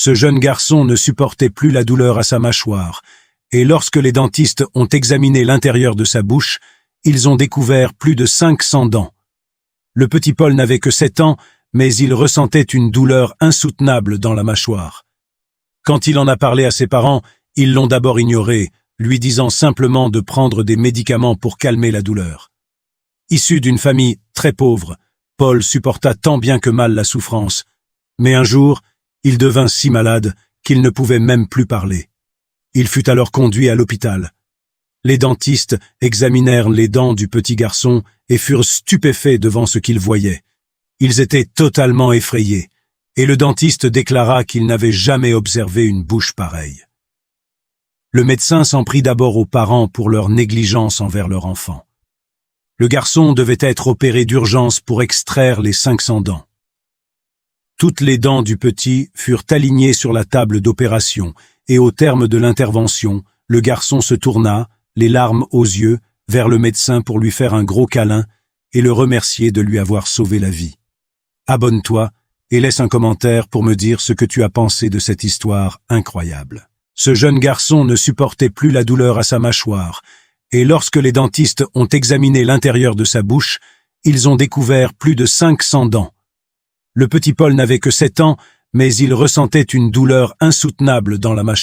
Ce jeune garçon ne supportait plus la douleur à sa mâchoire, et lorsque les dentistes ont examiné l'intérieur de sa bouche, ils ont découvert plus de 500 dents. Le petit Paul n'avait que 7 ans, mais il ressentait une douleur insoutenable dans la mâchoire. Quand il en a parlé à ses parents, ils l'ont d'abord ignoré, lui disant simplement de prendre des médicaments pour calmer la douleur. Issu d'une famille très pauvre, Paul supporta tant bien que mal la souffrance, mais un jour, il devint si malade qu'il ne pouvait même plus parler. Il fut alors conduit à l'hôpital. Les dentistes examinèrent les dents du petit garçon et furent stupéfaits devant ce qu'ils voyaient. Ils étaient totalement effrayés, et le dentiste déclara qu'il n'avait jamais observé une bouche pareille. Le médecin s'en prit d'abord aux parents pour leur négligence envers leur enfant. Le garçon devait être opéré d'urgence pour extraire les 500 dents. Toutes les dents du petit furent alignées sur la table d'opération, et au terme de l'intervention, le garçon se tourna, les larmes aux yeux, vers le médecin pour lui faire un gros câlin et le remercier de lui avoir sauvé la vie. Abonne-toi et laisse un commentaire pour me dire ce que tu as pensé de cette histoire incroyable. Ce jeune garçon ne supportait plus la douleur à sa mâchoire, et lorsque les dentistes ont examiné l'intérieur de sa bouche, ils ont découvert plus de 500 dents. Le petit Paul n'avait que 7 ans, mais il ressentait une douleur insoutenable dans la mâchoire.